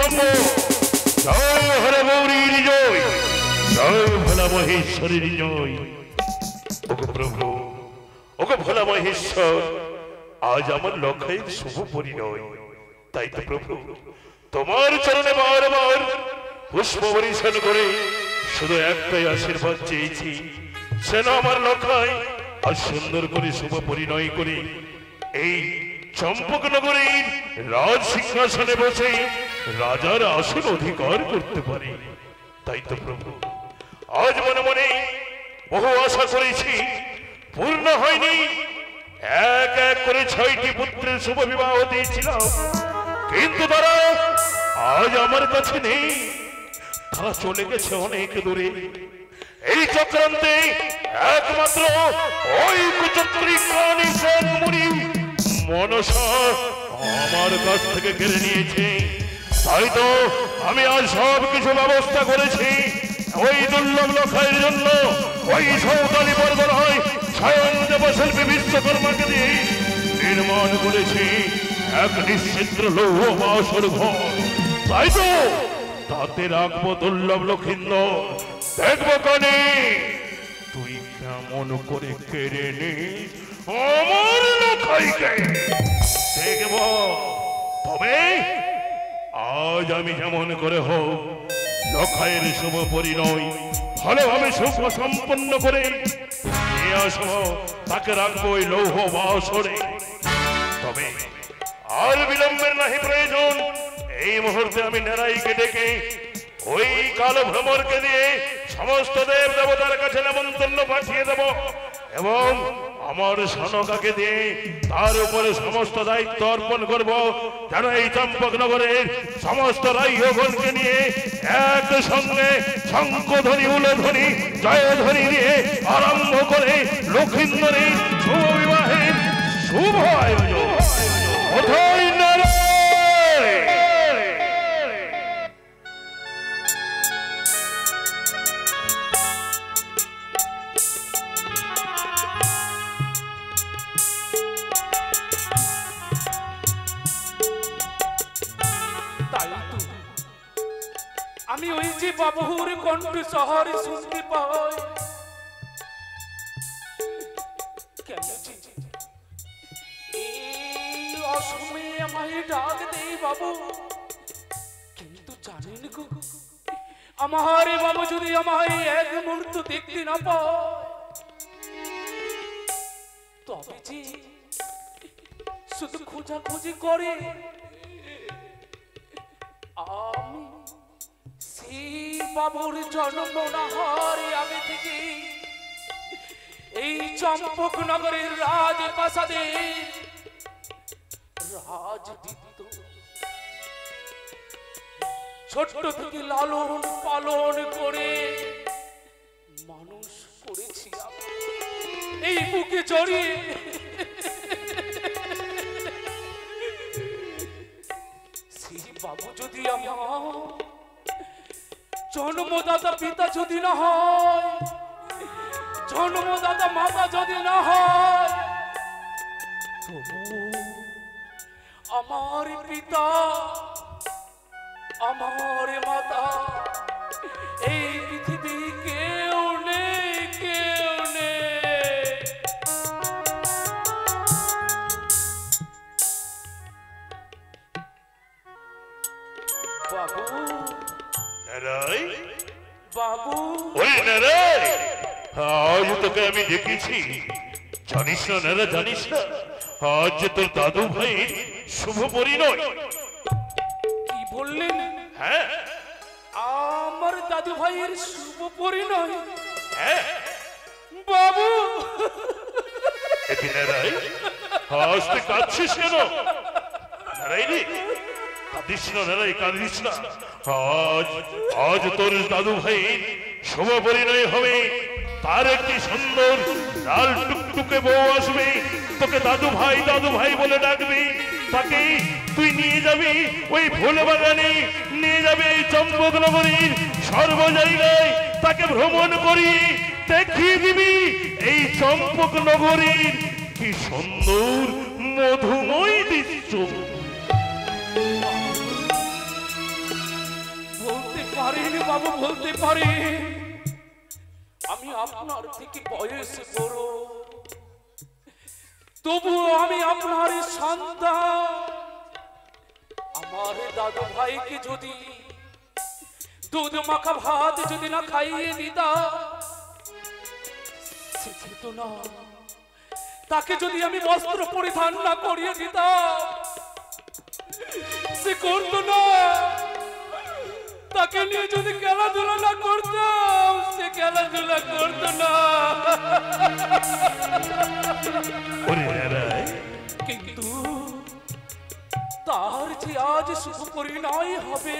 সম্ভব। জয় হরে গৌরীর জয়, জয় ভোলা মহেশ্বরীর জয়। ওগো প্রভু, ওগো ভোলা মহেশ্বর, আজ আমার লক্ষের শুভ পরিণয়। তাই তো প্রভু তোমার চরণে বারবার পুষ্প বরিশান করে শুধু একটাই আশীর্বাদ চেয়েছি, যেন আমার লক্ষায় আজ সুন্দর করে শুভ পরিণয় করে এই চম্পকনগরীর রাজ সিংহাসনে বসে রাজার আসন অধিকার করতে পারে। তাই তো প্রভু আজ মনে মনে বহু আশা করেছি, পূর্ণ হয়নি। এক এক করে 6টি পুত্রের শুভ বিবাহ দিয়েছিলাম, কিন্তু তারা আজ আমার কাছে নেই। তারা চলে গেছে অনেক দূরে। এই চক্রান্তে একমাত্র ওই কুচক্রী মুনি মনসা আমার কাছ থেকে কেড়ে নিয়েছে। তাই তো আমি আজ সব কিছু ব্যবস্থা করেছি ওই দুর্লভ লক্ষের জন্য। ওই সৌতালি বরদরায় স্বয়ং দেবশিল্পী বিশ্বকর্মাকে দিয়ে নির্মাণ করেছি এক নিশ্চিদ্র লৌহ বাসর ঘর। তাই তো তাতে রাখবো দুর্লভ লক্ষিন্দর। দেখবো কানে তুই কেমন করে কেড়ে নিস আমার লক্ষাইকে, দেখব। তবে আজ আমি যেমন করে হোক লক্ষাইয়ের শুভ পরিণয় ভালোভাবে শুভ সম্পন্ন করে নিয়ে আসবো। তাকে রাখবো ওই লৌহ বাসরে। তবে আর বিলম্বের নাহি প্রয়োজন। এই মুহূর্তে আমি নেরাইকে ডেকে ওই কালো ভ্রমরকে দিয়ে সমস্ত দেব দেবতার কাছে নেমন্তন্ন পাঠিয়ে দেব, এবং আমার সনকাকে দিয়ে তার উপরে সমস্ত দায়িত্ব অর্পণ করব, যেন এই চম্পকনগরের সমস্ত রাইহগণকে নিয়ে এক সঙ্গে শঙ্খধ্বনি উলধ্বনি জয়ধ্বনি দিয়ে আরম্ভ করে লক্ষিন্দরের শুভ বিবাহের শুভ আয়োজন। আমি ওই যে বাবুর কণ্ঠ শহরে শুনতে পাই, এই অসময়ে আমায় ডাক দেই বাবু। কিন্তু জানেন গো, আমার বাবু যদি আমায় এক মুহূর্ত দেখতে না পায়, তবে যে শুধু খোঁজাখুঁজি করে আমি সেই বাবুর জন্ম না হওয়ার আগে থেকে এই চম্পকনগরের রাজপ্রাসাদে রাজদীপ্ত ছোট্ট থেকে লালন পালন করে মানুষ করেছি এই বুকে জড়িয়ে। সেই বাবু যদি আমার জন্মদাতা পিতা যদি না হয়, জন্মদাতা মাতা যদি না হয়, তবু আমার পিতা আমার মাতা এই পৃথিবী কেউ নেই, কেউ নেই। বাবু নারাই, বাবু, ওই নারাই, আজ তোকে আমি দেখেছি, জানিস না নারা, জানিস না আজ তোর দাদু ভাইয়ের শুভ পরিণয়। কি বললেন? হ্যাঁ, আমার দাদু ভাইয়ের শুভ পরিণয়? হ্যাঁ বাবু। নারাই, আজ তুই কাঁদছিস কেন? নারাই রে, কাঁদিস না নারাই, কাঁদিস না। আজ আজ তোর দাদু ভাইয়ের শুভ পরিণয় হবে। তার একটি সুন্দর লাল টুকটুকে বউ আসবে, তোকে দাদু ভাই বলে ডাকবে। তাকে তুই নিয়ে যাবি ওই ফুল বাগানে, নিয়ে যাবে এই চম্পকনগরীর সর্ব জায়গায়, তাকে ভ্রমণ করিয়ে দেখিয়ে দিবি এই চম্পকনগরীর কি সুন্দর মধুময় দৃশ্য। পারিনি বাবু, বলতে পারি আমি আপনার থেকে বয়সে বড়, তবুও আমি আপনার সন্তান। আমার দাদু ভাইকে যদি দুধ মাখা ভাত যদি না খাইয়ে দিতাম, সে খেত না। তাকে যদি আমি বস্ত্র পরিধান না করিয়ে দিতাম, সে করতো না। তাকে নিয়ে যদি খেলাধুলা না করতাম, সে খেলাধুলা করতো না। কিন্তু তার যে আজ শুভ পরিণয় হবে,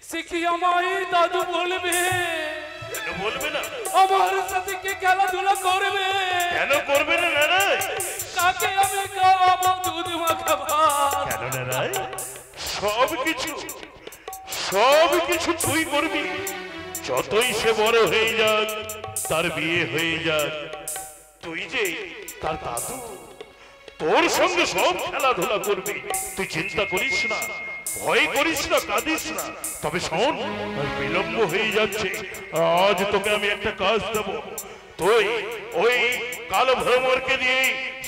সে কি আমায় দাদু বলবে? বলবে না? আমার সাথে কে খেলাধুলা করবে? কেন করবে না নারায়? কাকে আমি খাওয়াবো দুধ মাখা ভাত? কেন নারায়? সব কিছু তুই করবি। যতই সে বড় হয়ে যাক, তার বিয়ে হয়ে যাক, তুই যে তার দাদু, তোর সঙ্গে সব খেলাধুলা করবি। তুই চিন্তা করিস না, ভয় করিস না, কাঁদিস না। তবে শোন, বিলম্ব হয়ে যাচ্ছে। আজ তোকে আমি একটা কাজ দেব। তুই ওই কালো ভ্রমরকে দিয়ে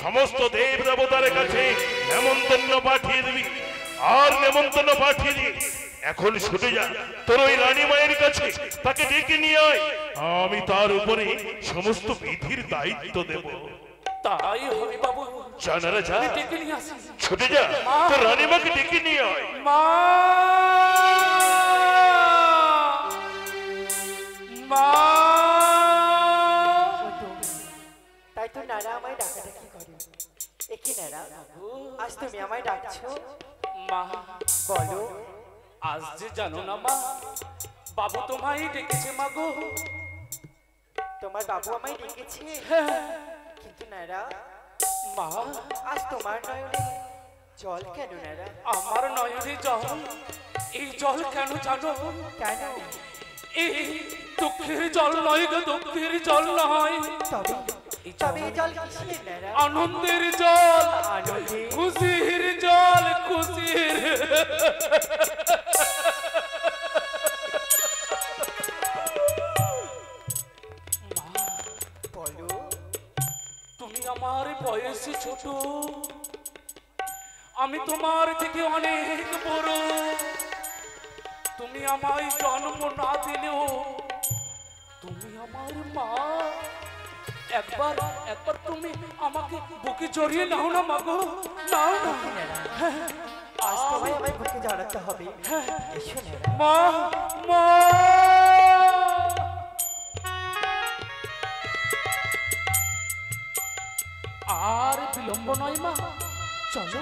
সমস্ত দেব দেবতার কাছে নেমন্তন্ন পাঠিয়ে দিবি। আর নেমন্তন্ন পাঠিয়ে দিয়ে এখন ছুটে যা তোর ওই রানী মায়ের কাছে, তাকে ডেকে নিয়ে আয়। আমি তার উপরে সমস্ত বিধির দায়িত্ব দেব। তাই হবে বাবু। জানারা যা, ডেকে নিয়ে আসি। ছুটে যা, তোর রানীমাকে ডেকে নিয়ে আয়। মা, মা। তাই তো নারা আমায় ডাকাডাকি করে। একি নারা, আজ তুমি আমায় ডাকছো? মা বলো। আজ যে জানো না মা, বাবু তোমায় ডেকেছে মা গো। তোমার বাবু আমায় ডেকেছে? কিন্তু নারা, মা আজ তোমার নয়নে জল কেন নারা? আমার নয়নে জল? এই জল কেন জানো? কেন? এই দুঃখের জল নয় গো, দুঃখের জল নয়। তবে তবে এই জল কিসের নারা? আনন্দের জল, আনন্দের? খুশির জল, খুশির। বলো। তুমি আমার বয়সে ছোট, আমি তোমার থেকে অনেক বড়। তুমি আমায় জন্ম না দিলেও তুমি আমার মা। একবার একবার তুমি আমাকে বুকে জড়িয়ে নাও না মা গো, নাও না। আজ তোমায় আমায় বুকে জড়াতে হবে। এসো নারা। মা, মা। আর বিলম্ব নয় মা, চলো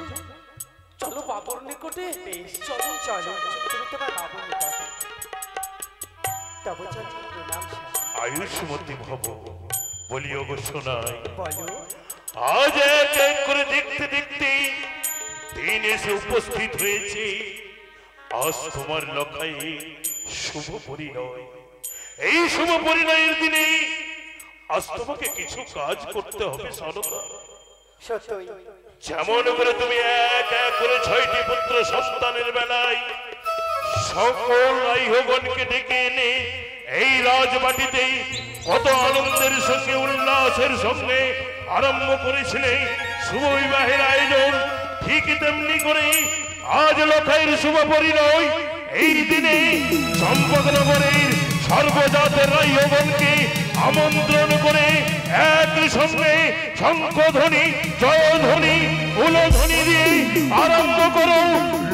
চলো বাবুর নিকটে। বেশ, চলো চলো, তুমি তোমার বাবুর নিকট। তবে চলো প্রণাম স্বামী। আয়ুষ্মতী ভব বলিও গো শোনাই। বলো। আজ এক এক করে দেখতে দেখতে দিন এসে উপস্থিত হয়েছে। আজ তোমার লখাই শুভ পরিণয়। এই শুভ পরিণয়ের দিনে আজ তোমাকে কিছু কাজ করতে হবে সরদা। সত্যই। যেমন করে তুমি এক এক করে 6টি পুত্র সন্তানের বেলায় সকল আইহগণকে ডেকে এনে এই রাজবাটিতে কত আনন্দের সঙ্গে উল্লাসের সঙ্গে আরম্ভ করেছিলে শুভ বিবাহের আয়োজন, ঠিক তেমনি করে আজ লখাইয়ের শুভ পরিণয়। এই দিনে চম্পকনগরের সর্বজাতের রাইহগণকে আমন্ত্রণ করে একই সঙ্গে শঙ্খধ্বনি, জয়ধ্বনি, উলধ্বনি দিয়ে আরম্ভ করো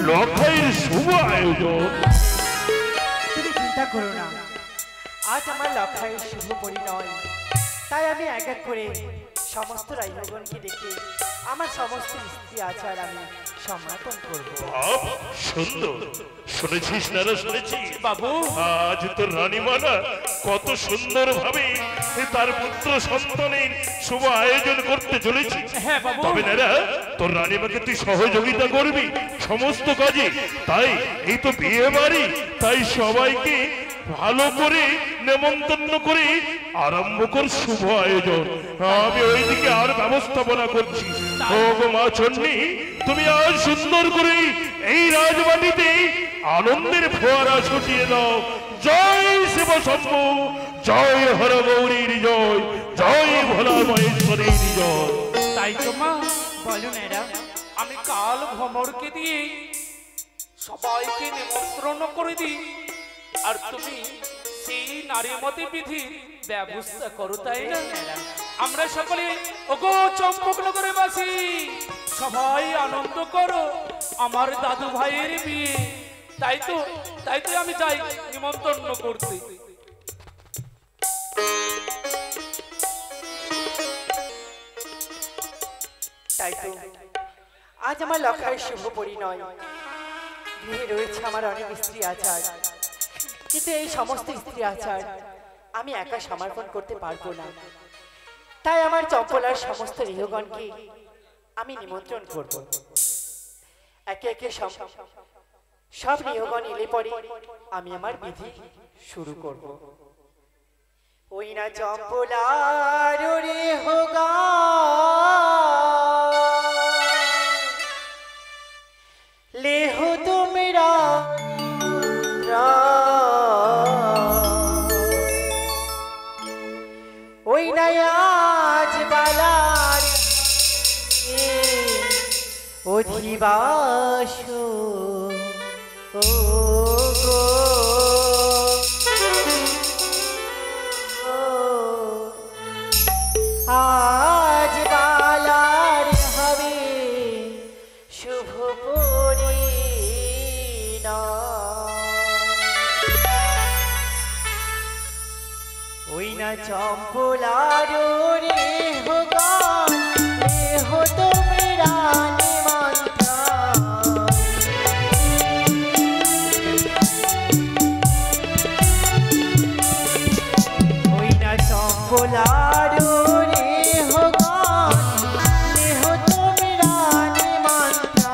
লখাইয়ের শুভ আয়োজন। তুমি চিন্তা করো না, আজ আমার লখাইয়ের শুভ পরিণয়। তাই আমি এক এক করে সমস্ত রাইহগণকে ডেকে আমার সমস্ত স্ত্রী আচার আমি সমাপন করব। সুন্দর শুনেছিস নারা, শুনেছিস বাবু? আজ তোর রানীমানা কত সুন্দর ভাবে তার পুত্র সন্তানের শুভ আয়োজন করতে চলেছি। হ্যাঁ বাবু। তবে নারা, তোর রানীমাকে তুই সহযোগিতা করবি সমস্ত কাজে। তাই এই তো বিয়ে বাড়ি, তাই সবাইকে ভালো করে নেমন্তন্ন করে আরম্ভ কর শুভ আয়োজন। আমি ওইদিকে আর ব্যবস্থাপনা করছি। ও গো মা চন্ডী, তুমি আজ সুন্দর করে এই রাজবাটিতে আনন্দের ফোয়ারা ছুটিয়ে দাও। জয় শিব শম্ভু, জয় হর গৌরীর জয়, জয় ভোলা মহেশ্বরীর জয়। তাই তো মা, বলো ম্যাডাম। আমি কাল ভ্রমরকে দিয়ে সবাইকে নিমন্ত্রণ করে দিই, আর তুমি সেই নারীমতি বিধি ব্যবস্থা করো, তাই না? আমরা সকলে ওগো চম্পকনগরে বাসি সবাই আনন্দ করো আমার দাদু ভাইয়ের বিয়ে। তাই তো আমি যাই নিমন্ত্রণ করতে। তাই তো আজ আমার লক্ষায় শুভ পরিণয়। গৃহে রয়েছে আমার অনেক স্ত্রী আচার, কিন্তু এই সমস্ত স্ত্রী আচার আমি একা সমর্পণ করতে পারবো না। তাই আমার চম্পলার সমস্ত গৃহগণকে আমি নিমন্ত্রণ করব। একে একে সব গৃহগণ এলে পরে আমি আমার বিধি শুরু করব। ওই না চম্পলার গৃহগণ लेहो तो मेरा ওই নায়াজ বালার অধিবাস ও গো আজ বালার হবে শুভ ওই না চম্পলার রে হোগান হো তোমরা নিমন্ত্রণ ওই না চম্পলার রে হোগান হো তোমরা নিমন্ত্রণ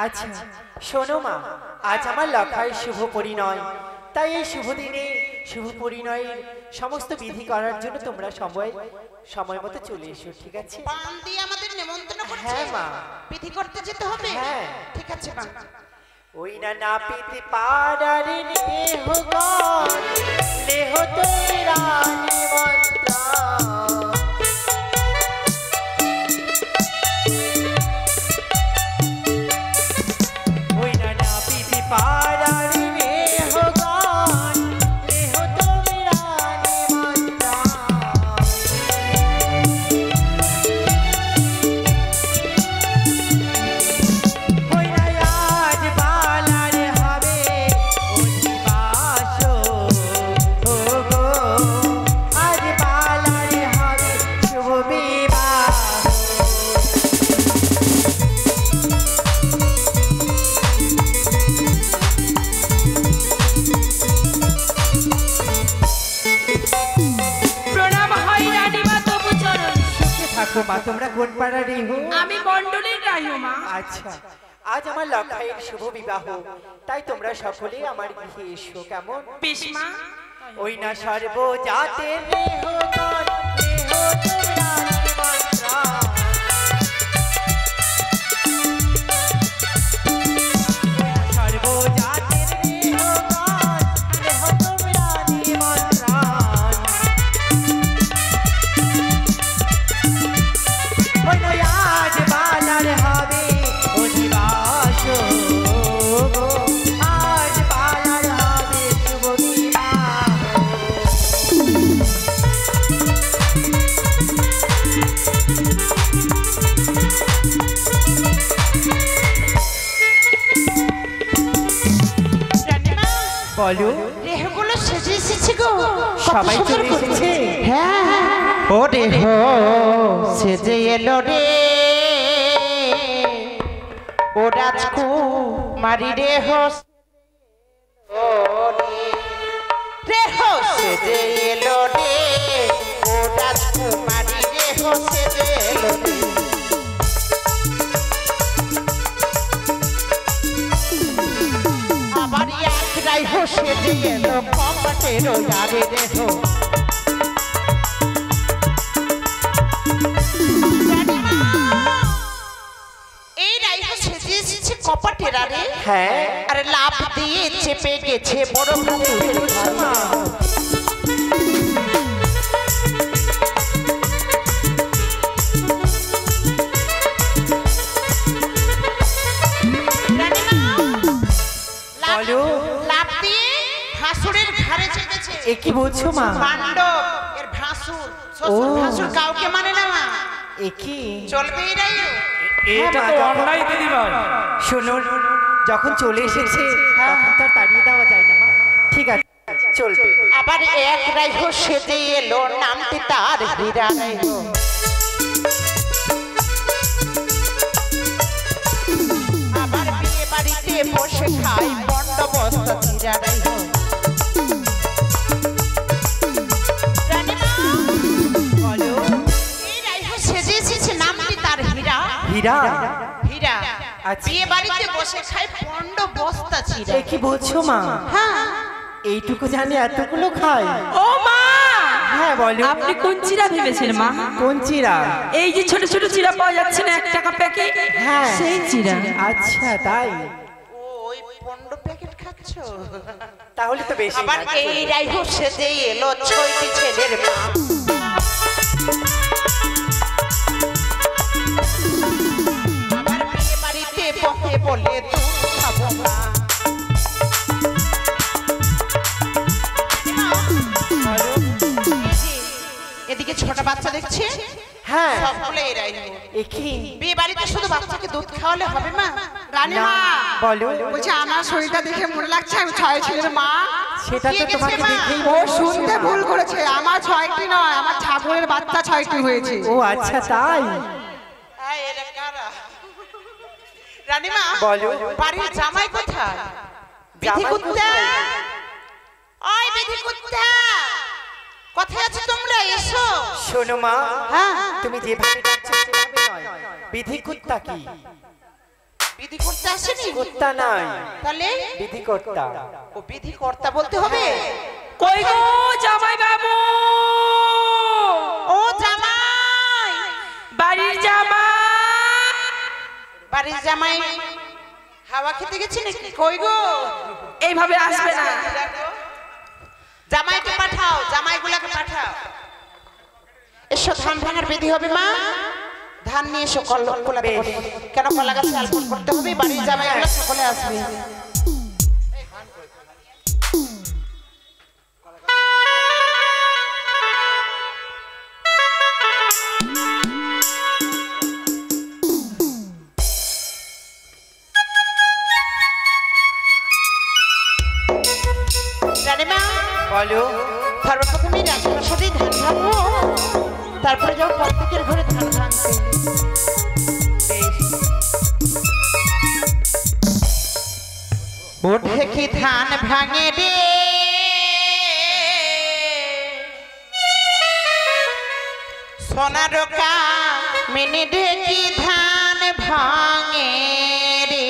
আচ্ছা শোনো মা, আজ আমার লক্ষায় শুভ পরিণয়। তাই এই শুভ দিনে শুভ পরিণয়ের সমস্ত বিধি করার জন্য তোমরা সময় মতো চলে এসো, ঠিক আছে? পান দিয়ে আমাদের নিমন্ত্রণ করছে। হ্যাঁ মা, বিধি করতে যেতে হবে। হ্যাঁ ঠিক আছে মা। ওই না না পিতে পাড়ার নেহগণ লেহ তোরা নিমন্ত্রণ ওই না না পিতে পাড়ার নেহগণ লেহ তোরা নিমন্ত্রণ ওই না আজ বালার হবে অধিবাস ও গো আজ গো মা, তোমরা কোন পাড়ার রেহো? আমি মণ্ডলীর রাইও মা। আচ্ছা, আজ আমার লক্ষাইয়ের শুভ বিবাহ, তাই তোমরা সকলেই আমার গৃহে এসো, কেমন? বেশ মা। ওই না সর্বজাতের রেহগণ, রেহ তোমরা নিমন্ত্রণ। ওই না সর্বজাতের রেহগণ, রেহ তোমরা নিমন্ত্রণ। ওই না আজ বাজার হবে অধিবাস গো, আজ বাজার হবে শুভ বিবাহ। বলো, রেহগুলো সেজে এসেছে গো। সবাই চলে এসেছে? হ্যাঁ ও রেহ সেজে এলো রে, ও রাজকুমারী রেহ রেহ সেজে এলো রে, ও রাজকুমারী রেহ সেজে এলো রে। আবার এক রাইহ সেজে এলো কপাটের আরে রেহ। এই রাইহ সেজে এসেছে কপাটের আরে। হ্যাঁ, আরে লাভ দিয়ে চেপে গেছে বড় ভাতুরের ঘাড়ে। বলো। লাভ দিয়ে ভাসুরের ঘাড়ে চেপেছে। এ কি বলছো মা? পাণ্ডব এর ভাসুর, শ্বশুর ভাসুর কাউকে মানে না মা। এ কি? চলবে এই রাইহ? এটা তো অন্যায় দিদিভাই। শোনো, যখন চলে এসেছে তখন তো আর তাড়িয়ে দেওয়া যায় না মা। ঠিক আছে, চলবে। আবার এক রাইহ সেজে এলো, নামটি তার হীরা রাইহ। আবার বিয়ে বাড়িতে বসে খাই বন্দোবস্ত হীরা রাইহ। বলো। এই রাইহ সেজে এসেছে, নামটি তার হীরা। হীরা? হীরা। আচ্ছা। বিয়ে বাড়িতে বসে খাই পন্ড বস্তা চিরা। এ কি বলছো মা? হ্যাঁ এইটুকু জানি এতগুলো খাই? ও মা, হ্যাঁ বলো। আপনি কোন চিরা ভেবেছেন মা? কোন চিরা? এই যে ছোট ছোট চিরা পাওয়া যাচ্ছে না 1 টাকা প্যাকেট, হ্যাঁ। সেই চিরা। আচ্ছা তাই? ও ওই পন্ড প্যাকেট খাচ্ছো? তাহলে তো বেশি। আবার এই রাইহ সেজে এলো 6টি ছেলের মা। আবার বিয়ে বাড়িতে বসে বলে দুধ খাবো না। এদিকে ছোট বাচ্চা দেখছে, হ্যাঁ। সবগুলো এই রাইহ। এ কি? বিয়ে বাড়িতে শুধু বাচ্চাকে দুধ খাওয়ালে হবে মা? না, বলো। বলছে আমার শরীরটা দেখে মনে লাগছে আমি 6 ছেলের মা। সেটা তো কে তোমাকে গেছে মা? দেখেই ও মনে হচ্ছে। শুনতে ভুল করেছে, আমার 6টি নয়, আমার ঠাকুরের বাচ্চা 6টি হয়েছে। ও আচ্ছা তাই? এই এরা কারা? রানীমা বলো। বাড়ির জামাই কোথায়? বিধি জামাই কুত্তা, কোথায়? ওই বিধি কুত্তা, কোথায় আছো তোমরা? এসো। শোনো মা, হ্যাঁ তুমি যেভাবে ডাকছো সেভাবে নয়। বিধি কুত্তা কি? বিধি কুত্তা আসেনি? কুত্তা নাই, তাহলে বিধি কর্তা। ও বিধি কর্তা বলতে হবে। কই গো জামাই বাবু, ও জামাই, বাড়ির জামাই। বাড়ির জামাই হাওয়া খেতে গেছে নাকি? কই গো? এইভাবে আসবে না। জামাইকে পাঠাও, জামাইগুলাকে পাঠাও। এসো, ধান ভাঙার বিধি হবে মা। ধান নিয়ে এসো, কলাতে করে। কেন কলা গাছে আলপন করতে হবে? বাড়ির জামাইগুলো সকলে আসবে। রানীমা বলো। সর্বপ্রথমে রাজপ্রাসাদে ধান ভাঙবো, তারপরে যাও প্রত্যেকের ঘরে ধান ভাঙতে। ওঠে কি ধান ভাঙে রে, সোনার মিনি ঢেকি ধান ভাঙে রে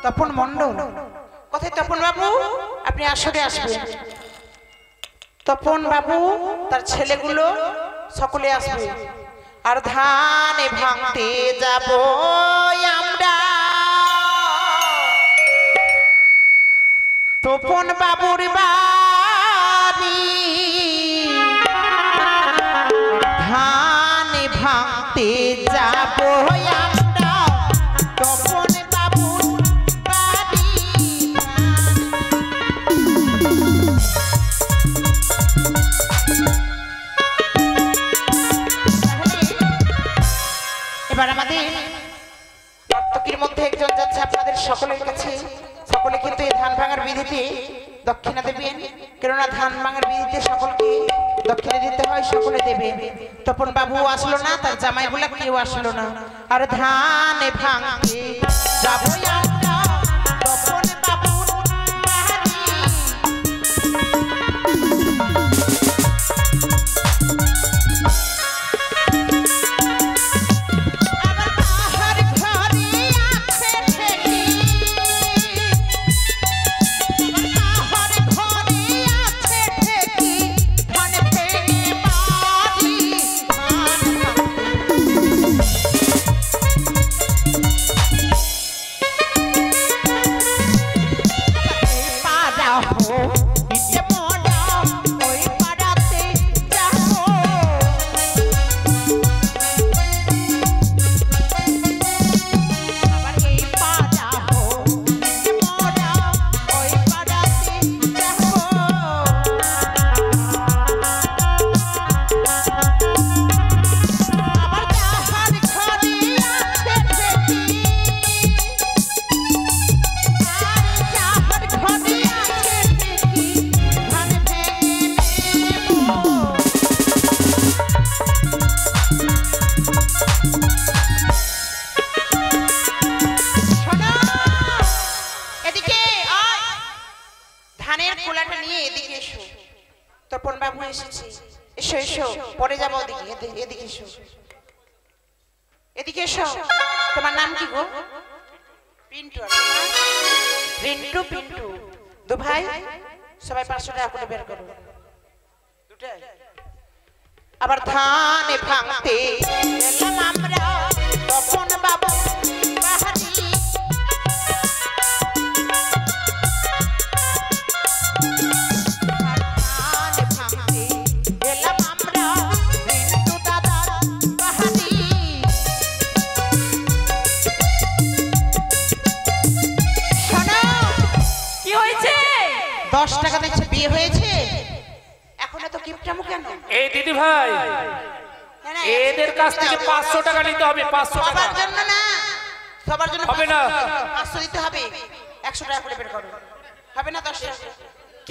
তপন মণ্ডল কোথায় তপন বাবু আপনি আসরে আসবেন তপন বাবু তার ছেলেগুলো সকলে আসবে আর ধান ভাঙতে যাব আমরা তপন বাবুর বাড়ি ধান ভাঙতে যাব আমরা তপন এবার আমাদের নর্তকীর মধ্যে একজন যাচ্ছে আপনাদের সকলের কাছে সকলে কিন্তু এই ধান ভাঙার বিধিতে দক্ষিণা দেবেন কেননা ধান ভাঙার বিধিতে সকলকে দক্ষিণা দিতে হয় সকলে দেবে তপন বাবু আসলো না তার জামাইগুলা কেউ আসলো না আর ধান ভাঙতে যাবো আমরা তপন বাবুর বাড়ি পরে যাবো এদিকে এসো এদিকে এসো তোমার নাম কি গো পিন্টু রিন্টু পিন্টু দু ভাই সবাই 500 টাকা করে বের করো দুটাই আবার ধান ভাঙতে এলাম আমরা তপন বাবু বাহারি টাকা দেখছে বিয়ে হয়েছে এখনো তো কিপটামু কেন এই দিদি ভাই এদের কাছ থেকে 500 টাকা নিতে হবে 500 টাকা সবার জন্য না সবার জন্য হবে না 500 দিতে হবে 100 টাকা করে বের করো হবে না 10 টাকা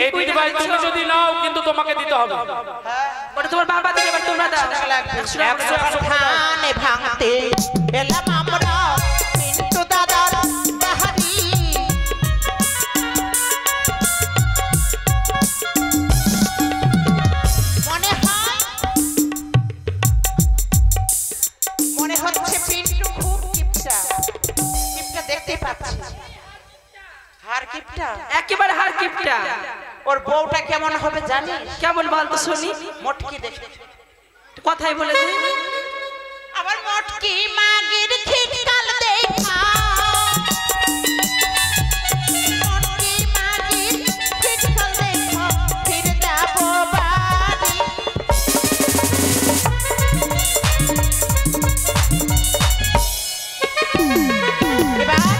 এই দিদি ভাই তুমি যদি নাও কিন্তু তোমাকে দিতে হবে হ্যাঁ ওটা তোমার বাবা দিবে এবার তোমরা দাও টাকা লাগবে 100 ধানে ভাঙতে এলাম আমরা পিন্টু দাদার বাহারি একেবারে হার কিপটা। ওর বউটা কেমন হবে জানিস? কেমন বলতো শুনি? মটকি দেখে কথাই বলে দে। আবার মটকি মাগির খিটকাল দেখা, মটকি মাগির খিটকাল দেখা, ফিরে যাব বাড়ি। এবার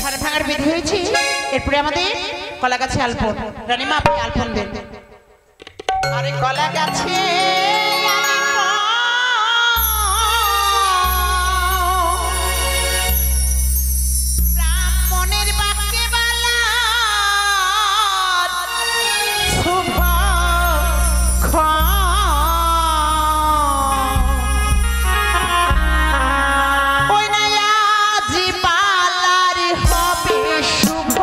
ধান ভাঙার বিধি হয়েছে, এরপরে আমাদের কলা গাছে আলপন। রানীমা আপনি আলপন দেন। আরে কলা গাছে ব্রাহ্মণের বাক্যে বালা শুভ ওই নয়া জীবালার হবে শুভ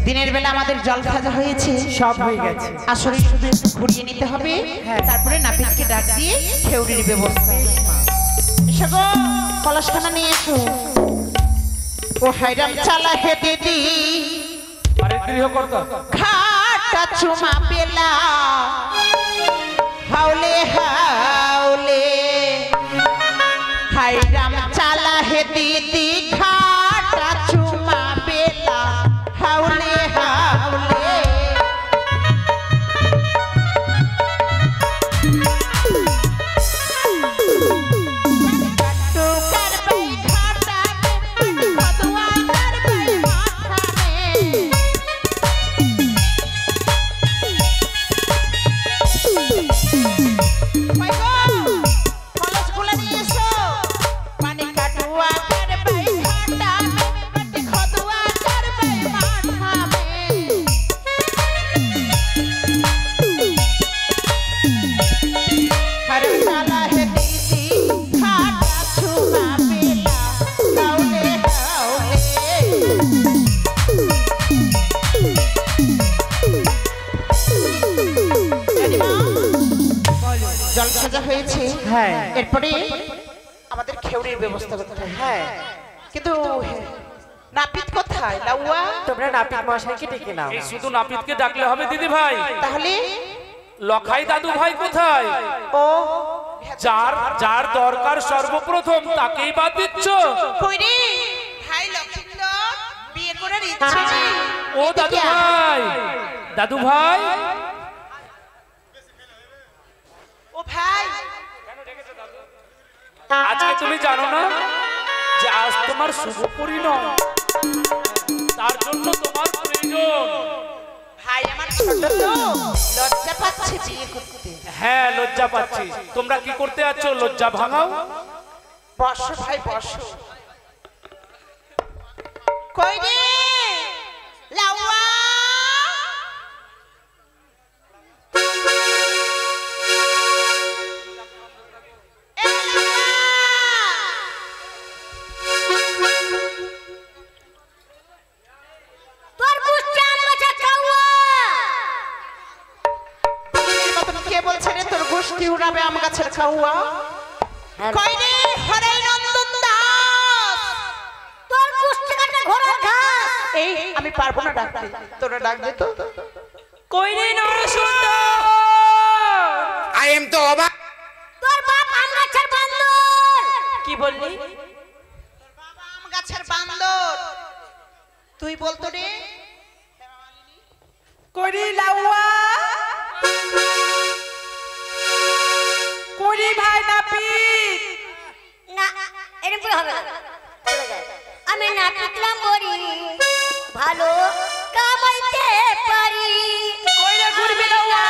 দিনের বেলা আমাদের জল খাজা হয়েছে, সব হয়ে গেছে। আসলে শুধু একটু ঘুরিয়ে নিতে হবে, তারপরে নাপিতকে ডাক দিয়ে খেউড়ির ব্যবস্থা। এসো গো, কলসখানা নিয়ে এসো। ও হাইরাম চালা হে দিদি, আরে গৃহকর্তা খাটা চুমা পেলা হাউলে হাউলে। হাইরাম চালা হে দিদি, খাটা চুমা পেলা হাউলে হাউলে। টুকার বাই খাটা খদুয়া কার বাই মাথা মে। কলস গুলা নিয়ে এসো। পানি কাটুয়া কার বাই খাটা মে, খদুয়া কার বাই মাথা মে। हर साला है दीदी खाटा छुमा पेला हाउले हाउले। জল সাজা হয়েছে, হ্যাঁ। এরপরে আমাদের খেউড়ির ব্যবস্থা করতে হবে। হ্যাঁ, কিন্তু নাপিত কোথায়? লাউয়া তোমরা নাপিত মশাইকে ডেকে নাও। এই শুধু নাপিতকে ডাকলে হবে দিদি ভাই? তাহলে লখাই দাদু ভাই কোথায়? ও যার যার দরকার সর্বপ্রথম তাকেই বাদ দিচ্ছ? কই রে ভাই লক্ষ্মীন্দর, বিয়ে করার ইচ্ছে নেই? ও দাদু ভাই, দাদু ভাই, ও ভাই আজকে তুমি জানো না যে আজ তোমার শুভ পরিণয়, তার জন্য তোমার প্রয়োজন। ভাই আমার ছোট তো, লজ্জা পাচ্ছে বিয়ে করতে। হ্যাঁ লজ্জা পাচ্ছি। তোমরা কি করতে যাচ্ছ? লজ্জা ভাঙাও। বসো ভাই বসো। কই রে লাউয়া, এ তোর গুষ্টা মাছা খাওয়া। কে বলছে রে তোর গোষ্ঠী উড়াবে আম গাছের খাওয়া? কই রে হরে নন্দন দাস, তোর গুষ্টি কাটা ঘোড়ার ঘাস। এই আমি পারবো না ডাকতে, তোরা ডাক দে তো। কই রে নরসুন্দর? আই এম তো অবাক। তোর বাপ আম গাছের বান্দর। কি বললি? বাবা আম গাছের বান্দর, তুই বলতো রে। করি লাউয়া, করি ভাই নাপিত। না এরকম করে হবে না, চলে যায়। আমি না পিতলাম বড়ি ভালো কামাইতে পারি। কই রে ঘুরবি লাউয়া?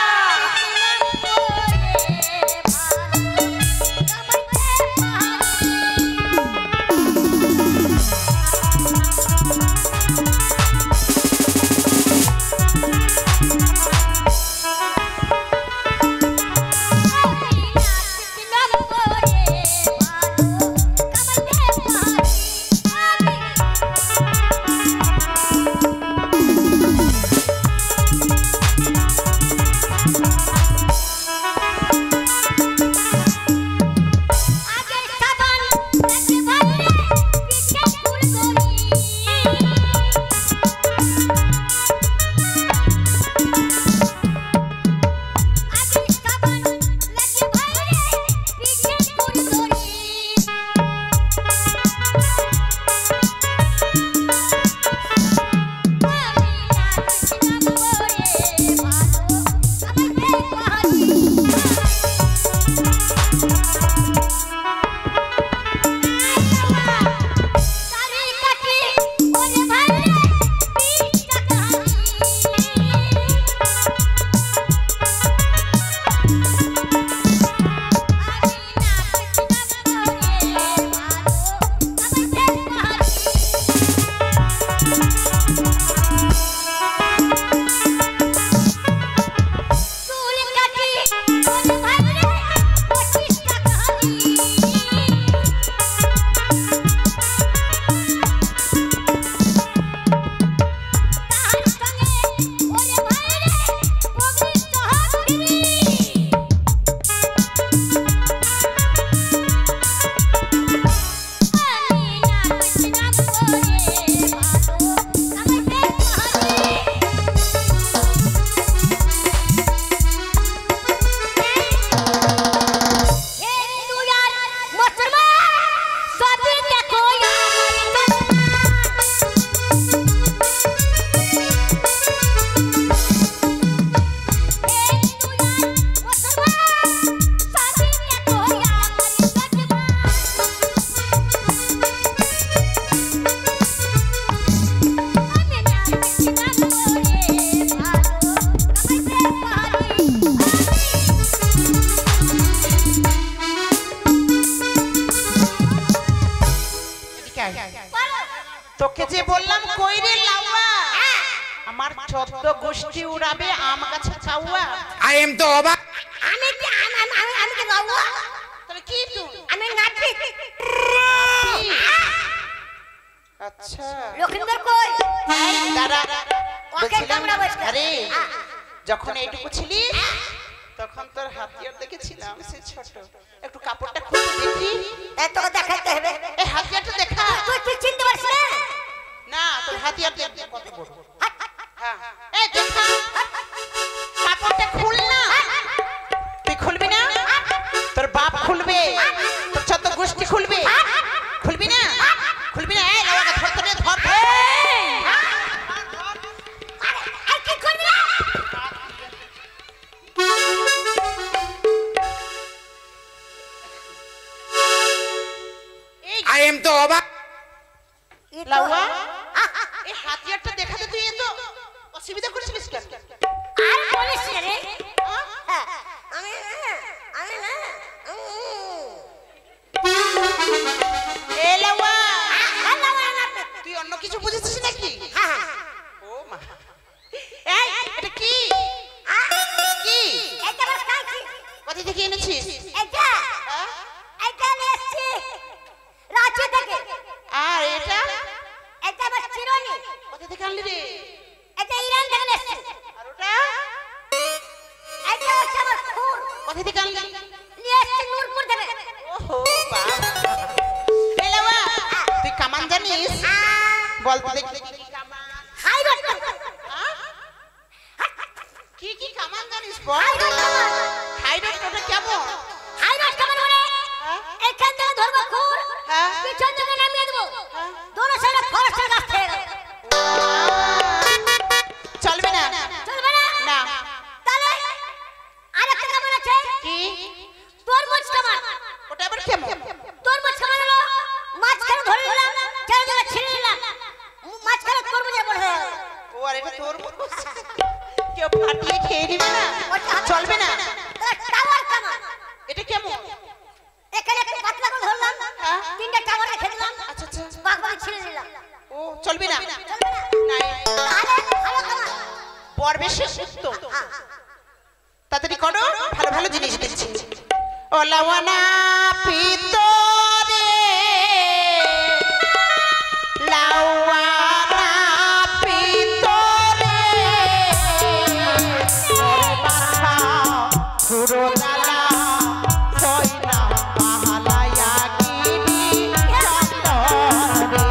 তোকে যে বললাম কই রে লাউয়া, আমার 14 গোষ্ঠী উড়াবে আম গাছে চাউয়া। আই এম তো অবাক। আমি কি আমি কি গাবো? তাহলে কি তুই? আমি নাচি। আচ্ছা লক্ষিন্দর কই? দাঁড়া, ওকে বলছিলাম কামড়া বসকা। আরে যখন এইটুকু ছিলি তখন তোর হাতিয়ার দেখেছিলাম সে ছোট, একটু কাপড়টা খুলে দেখি। এত দেখাইতে হবে। এই হাতিয়ারটা দেখা। তুই চিনতে পারছিস না? না তোর হাতিয়ার দেখ কত বড়। হ্যাঁ এই দেখা, কাপড়টা খুল না। তুই খুলবি না? তোর বাপ খুলবে, তোর 14 গোষ্ঠী খুলবে। খুলবি না? খুলবি না? এই লাউয়াকে ধরতে নে, ধর। আর কি করবি না? আই এম তো অবাক। লাউয়া এই হাতিয়ারটা দেখাতে তুই এত অসুবিধা করেছিলিস কেন? আর বলিস না রে। আমি না এ লাউয়া তুই অন্য কিছু বুঝেছিস নাকি? ও মা, এই এটা কি? কি এটা বড় কাঁচি। কোথা থেকে এনেছিস? এটা এটা নিয়েছি রাঁচি থেকে। আর এটা এটা আমার চিরনি। কোথা থেকে আনলি রে? এটা ইরান থেকে নিয়েছি। আর ওটা এটা হচ্ছে আমার খুন। কোথা থেকে আনলি? নিয়েছি নূরপুর থেকে। ওহো বাবা, এ লাউয়া তুই কামান জানিস? বল তো দেখি কি কামান। হাই রোড কামান। হাই রোড ওটা কেমন? হাই রোড কামান মানে এখান থেকে ধরবো খুর, হ্যাঁ। পিছন থেকে নামিয়ে দেবো, দোনো সাইডে ফরেস্টের গাছ থেকে গেল। চলবে না। চলবে না? না। তাহলে আরেকটা কামান আছে, কি? তরমুজ কামান। ওটা আবার কেমন? তরমুজ কামান হলো মাঝখানে ধরে নিলাম, চারিদিকে ছিঁড়ে নিলাম, মাঝখানে তরমুজে পড়ে গেল। ও আর এটা তোর কেউ ফাটিয়ে খেয়ে নিবে না? চলবে না। তাহলে টাওয়ার কামান। এটা কেমন? এখানে একটু পাতলা করে ধরলাম, হ্যাঁ। তিনটা টাওয়ার রেখে দিলাম, আচ্ছা আচ্ছা। বাগবাগি ছিঁড়ে নিলাম। ও চলবে না। চলবে না? নাই। তাহলে ভালো কামান। বর বেশি উত্তম। হ্যাঁ। তাড়াতাড়ি করো, ভালো ভালো জিনিস দিচ্ছি। ও লাওয়ানা পিতরে লাওয়ানা পিতরে ওরে বাছা পুরো লালা কইনা মাহালায়া গিরি চন্দরে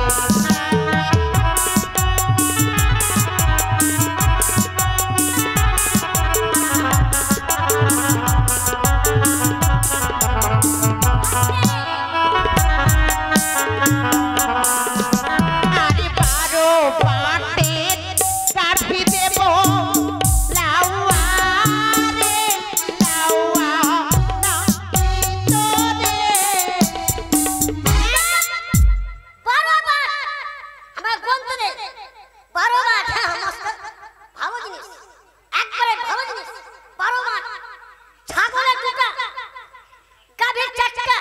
আরে বারো পাটে কাঠি দেব লাউয়া রে লাউয়া না ভিতরে 12 বার আমার গন্তে নেই, 12 বার। হ্যাঁ, মাস্টার ভালো জিনিস, একবারে ভালো জিনিস। 12 বার ছাগলের 2টা, গাভীর 4টা,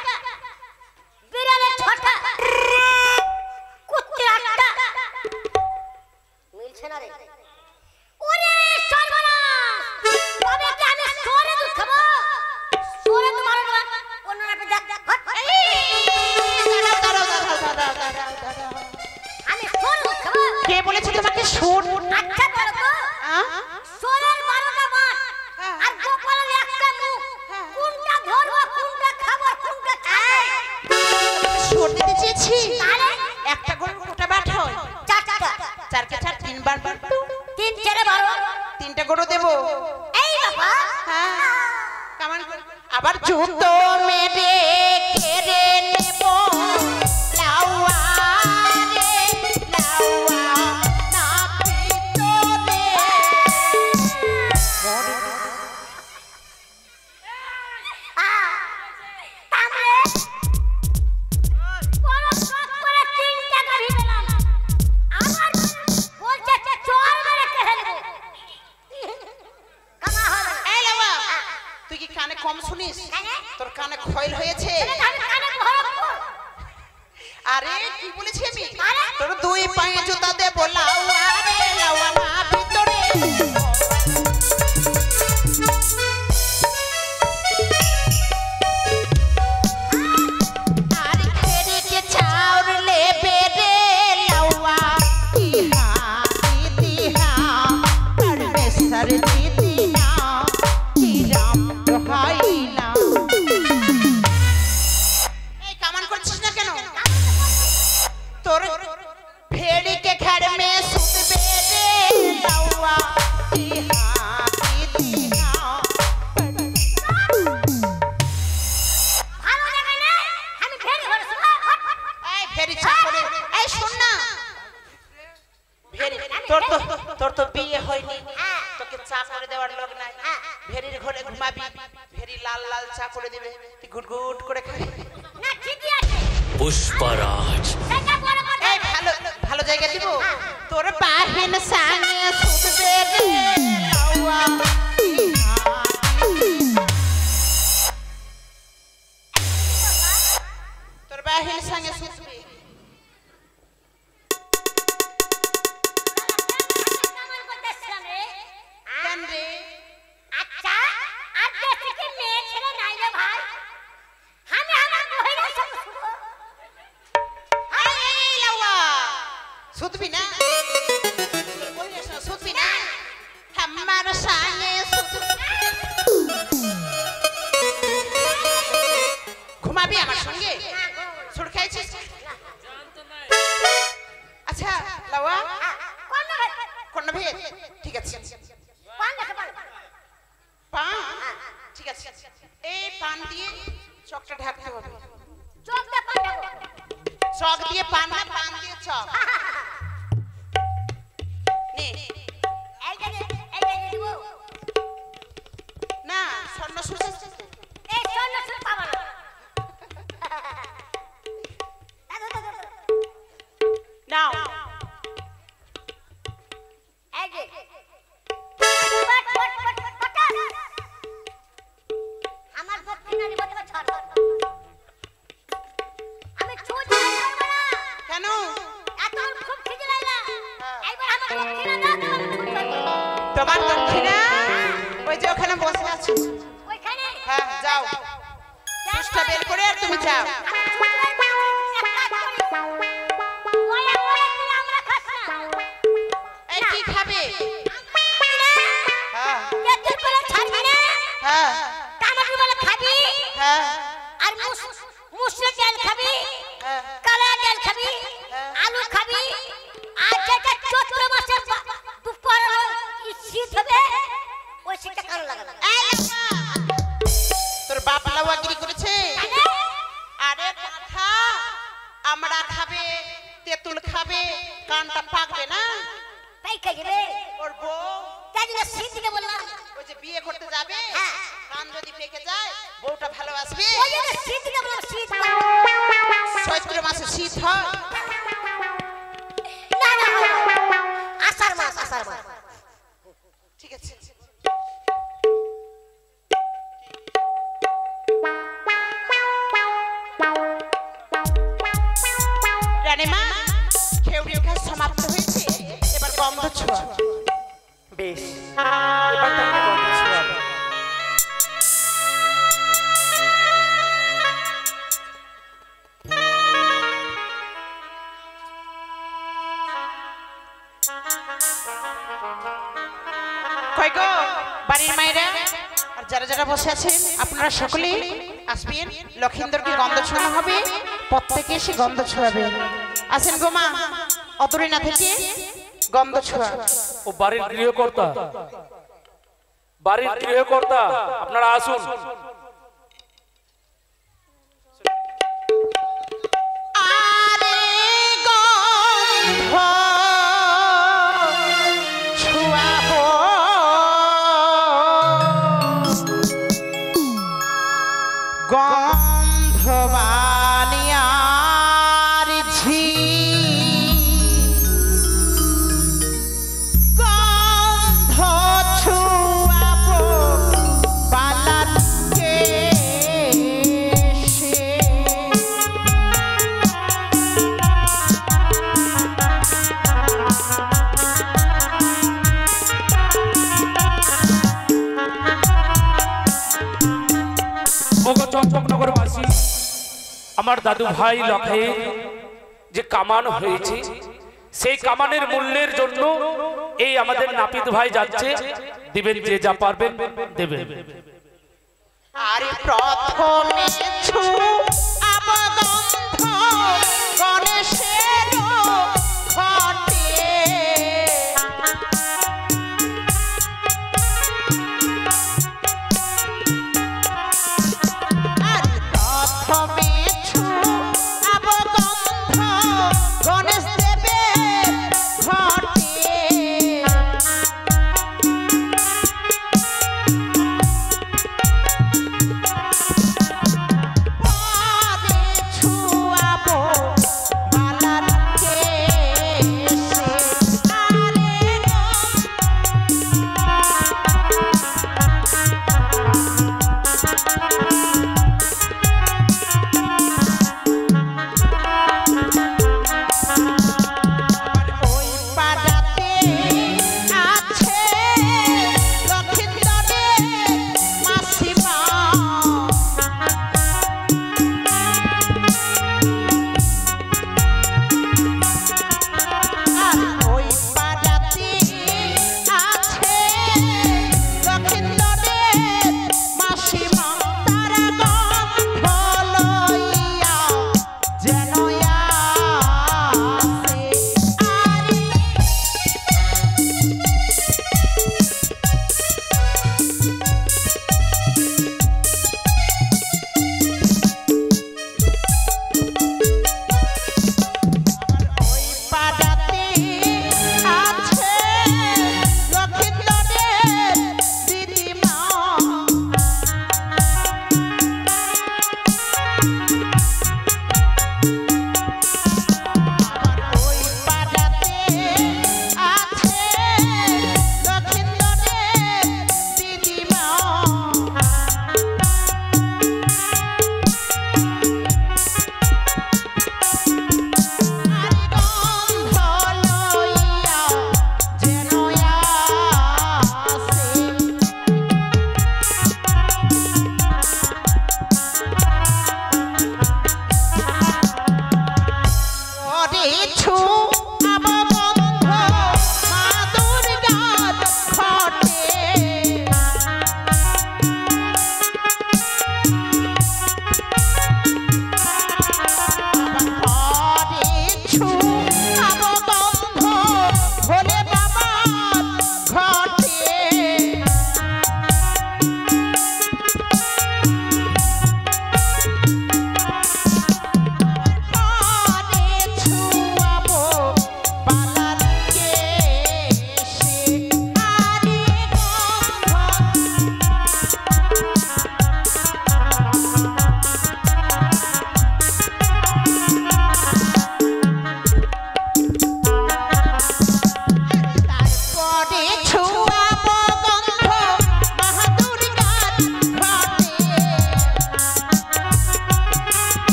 বিড়ালের 6টা, কুত্তির 8টা। মিলছে না রে? ওরে সর্বনাশ! তবে কি আমি সরে দুধ খাবো? সরে তো ভালো না, অন্য রাতে দেখ দেখ হট। আমি সরে দুধ খাবো? কে বলেছে তোমাকে সুর? আচ্ছা বলো তো, সোরের 12টা মাস আর গোপালের একটা মুখ, কোনটা ধরবো, কোনটা খাবো, কোনটা খাবো? সুর দিতে চেয়েছি। তাহলে একটা গরু কোটা বাট হয়? 4টা, 4 কে 4 3 বার 3 4 12, 3টা গরু দেব। এই বাবা। হ্যাঁ কামান আবার জুতো মেরে কেড়ে নেব লাউয়া রে লাউয়া না ভিতরে তাহলে বড় শখ করে 3টা গাভী পেলাম, আমার বলছে চল মেরে কেড়ে নেবো। কামা হবে না। এই লাউয়া তুই কি কানে কম শুনিস? তোর কানে খয়েল হয়েছে। আমি কানে ভরব। আরে কি বলেছি আমি? তোর 2 পায়ে জুতা দেব লাউয়া রে লাউয়া না ভিতরে আরে খেড়ে কে চাউর লেবে রে লাউয়া ইহা দিদিহা পরমেশ্বর দিদিনা কি রাম রহাইনা। এই কামান করছিস না কেন? তোর भेड़ी के घर में सुत बेरे लाउआ इहा दीदिहा ভালো লাগে না? আমি ফেরি ঘরে শুভ। এই भेड़ी চা করে এই শুন না भेड़ी তোর তো বিয়ে হয়নি, তোকে চা করে দেওয়ার লোক নাই। भेड़ीর ঘরে ঘুমাবি, भेड़ी লাল লাল চা করে দিবে, তুই গুট গুট করে খাবি। না ঠিকই আছে, পুষ্পরাজ সেটা বড় কথা। এই ভালো ভালো জায়গা দিব। তোর বাহিন সাঙ্গে সুতবে রে লাউয়া ইহা দীদিহা। তোর বাহিন সাঙ্গে সুতবে কেমন করতেছিলাম রে? কেন রে? আচ্ছা, আর দেশে কি মেয়ে ছেলে নাই রে ভাই? আমি আমার বহিনা সব শুভ। এই লাউয়া সুতবি না? সুতবি না? দিয়ে চকটা ঢাকতে হবে। চোখ দিয়ে পান ঢাকো। চক দিয়ে পান না, পান দিয়ে চক। নে এইটা দিব। না, স্বর্ণ সুচ এই জন্য শুধু পাবা না। নাও। এই যে আমার দক্ষিণা নিব তো ছাড়। আমি ছুঁচ করব না। কেন? এখন খুব খিদে লাগলা। এইবার আমার দক্ষিণা দাও, তোমার ছুঁচ করব। তোমার দক্ষিণা ওই যে ওখানে বসে আছে। ওইখানে হ্যাঁ, যাও। সুচটা বের করে আর তুমি যাও। এই কি খাবে? হ্যাঁ হ্যাঁ হ্যাঁ আলু খাবি আর যেটা চৈত্র মাসের দুপুর শীত হবে ওই শীতটা কালো লাগাবে। তোর বাপ লাউয়াগিরি করেছে? আরে পাঠা, আমরা খাবে, তেঁতুল খাবে, কানটা পাকবে না? তাই খাইবে ওর বউ তাই জন্য শীত দিতে বললাম। ওই যে বিয়ে করতে যাবে, হ্যাঁ। কান যদি পেকে যায় বউটা ভালোবাসবে। ওই জন্য শীত দিতে বললাম। শীত চৈত্র মাসে শীত হয়? না না আষাঢ় মাস। আষাঢ় মাস ঠিক আছে। রানীমা, খেউড়ির কাজ সমাপ্ত হয়েছে, এবার গন্ধ ছোঁয়া। বেশ, এবার তাহলে গন্ধ ছোঁয়াবো। কই গো বাড়ির মায়েরা আর যারা যারা বসে আছেন, আপনারা সকলেই আসবেন। লক্ষিন্দরকে গন্ধ ছোঁয়ানো হবে, প্রত্যেকে এসে গন্ধ ছোঁয়াবে। আসেন গো মা, অদূরে না থেকে গন্ধ ছোঁয়া। ও বাড়ির গৃহকর্তা, বাড়ির গৃহকর্তা, আপনারা আসুন। আরে গন্ধ ছোঁয়াবো, গন্ধ বানিয়ার ঝি, গন্ধ ছোঁয়াবো পালাতে এসে। ওগো চম্পকনগর বাসী, আমার দাদু ভাই লখাইয়ের যে কামান হয়েছে, সেই কামানের মূল্যের জন্য এই আমাদের নাপিত ভাই যাচ্ছে। দিবেন, যে যা পারবেন দেবেন। আরে প্রথমে ছোঁয়াবো গন্ধ গণেশের ঘটে, আর প্রথমে ছোঁয়াবো গন্ধ গণেশ দেবের ঘটে।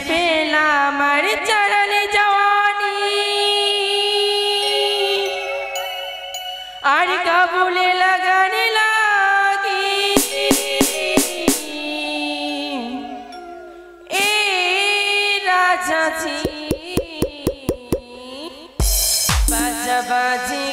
পেলাম আর চরণে জওয়ানি আর কাবুলে লাগানে লাগি এ রাজাজি বাজা বাজি